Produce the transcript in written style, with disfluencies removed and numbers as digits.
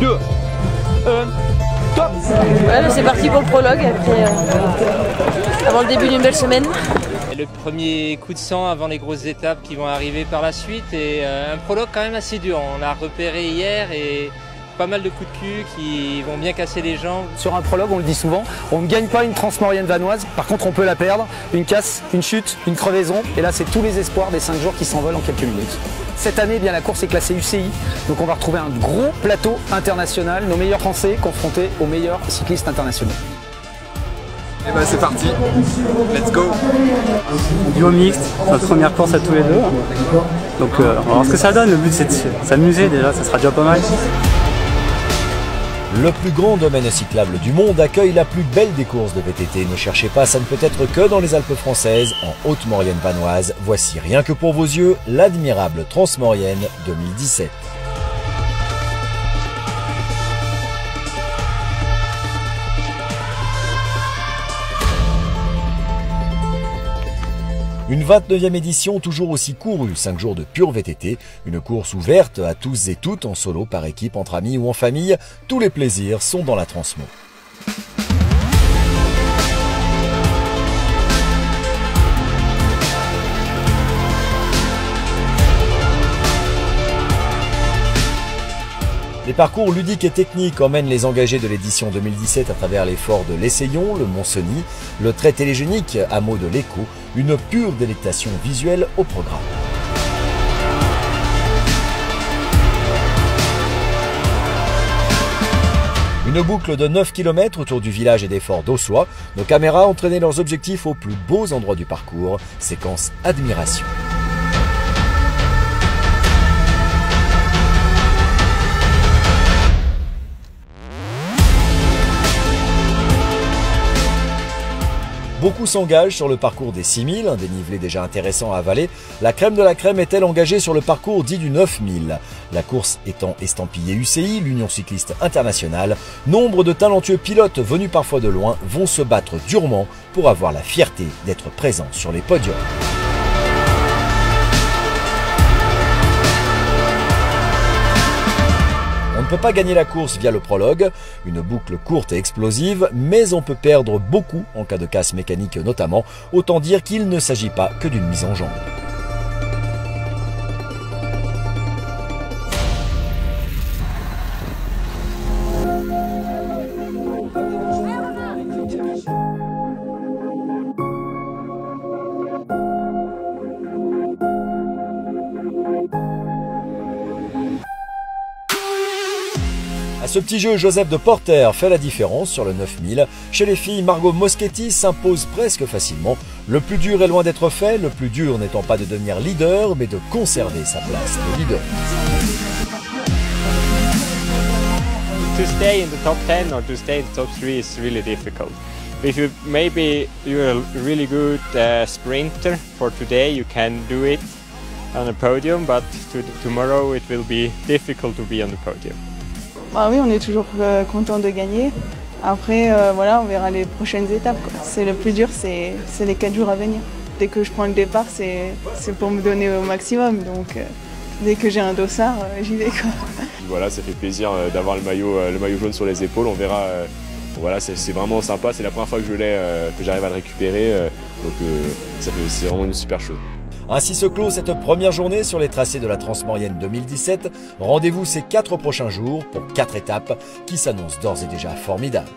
2, 1, top. Ouais, c'est parti pour le prologue après, avant le début d'une belle semaine. Le premier coup de sang avant les grosses étapes qui vont arriver par la suite et un prologue quand même assez dur. On l'a repéré hier et pas mal de coups de cul qui vont bien casser les jambes. Sur un prologue, on le dit souvent, on ne gagne pas une transmaurienne vanoise, par contre on peut la perdre, une casse, une chute, une crevaison, et là c'est tous les espoirs des 5 jours qui s'envolent en quelques minutes. Cette année, bien, la course est classée UCI, donc on va retrouver un gros plateau international, nos meilleurs Français confrontés aux meilleurs cyclistes internationaux. Et ben c'est parti, let's go. Duo mixte, notre première course à tous les deux. Donc on va voir ce que ça donne, le but c'est de s'amuser déjà, ça sera déjà pas mal. Le plus grand domaine cyclable du monde accueille la plus belle des courses de VTT. Ne cherchez pas, ça ne peut être que dans les Alpes françaises, en Haute-Maurienne vanoise. Voici rien que pour vos yeux, l'admirable Transmaurienne 2017. Une 29e édition toujours aussi courue, 5 jours de pure VTT, une course ouverte à tous et toutes, en solo, par équipe, entre amis ou en famille. Tous les plaisirs sont dans la Transmo. Les parcours ludiques et techniques emmènent les engagés de l'édition 2017 à travers les forts de l'Essayon, le Mont-Cenis, le très télégénique hameau de l'Écho, une pure délectation visuelle au programme. Une boucle de 9 km autour du village et des forts d'Ossois. Nos caméras ont entraîné leurs objectifs aux plus beaux endroits du parcours. Séquence admiration. Beaucoup s'engagent sur le parcours des 6000, un dénivelé déjà intéressant à avaler. La crème de la crème est-elle engagée sur le parcours dit du 9000? La course étant estampillée UCI, l'Union cycliste internationale, nombre de talentueux pilotes venus parfois de loin vont se battre durement pour avoir la fierté d'être présents sur les podiums. On ne peut pas gagner la course via le prologue, une boucle courte et explosive, mais on peut perdre beaucoup en cas de casse mécanique notamment, autant dire qu'il ne s'agit pas que d'une mise en jambe. À ce petit jeu, Joseph de Porter fait la différence sur le 9000. Chez les filles, Margot Moschetti s'impose presque facilement. Le plus dur est loin d'être fait, le plus dur n'étant pas de devenir leader, mais de conserver sa place de leader. To stay in the top 10 or to stay in the top 3 is really difficult. If you maybe you're a really good sprinter for today, you can do it on a podium, but tomorrow it will be difficult to be on the podium. Bah oui, on est toujours content de gagner. Après, voilà, on verra les prochaines étapes. C'est le plus dur, c'est les 4 jours à venir. Dès que je prends le départ, c'est pour me donner au maximum. Donc, dès que j'ai un dossard, j'y vais, quoi. Voilà, ça fait plaisir d'avoir le maillot jaune sur les épaules. On verra. Voilà, c'est vraiment sympa. C'est la première fois que je l'ai, que j'arrive à le récupérer. Donc, c'est vraiment une super chose. Ainsi se clôt cette première journée sur les tracés de la Transmaurienne 2017. Rendez-vous ces 4 prochains jours pour 4 étapes qui s'annoncent d'ores et déjà formidables.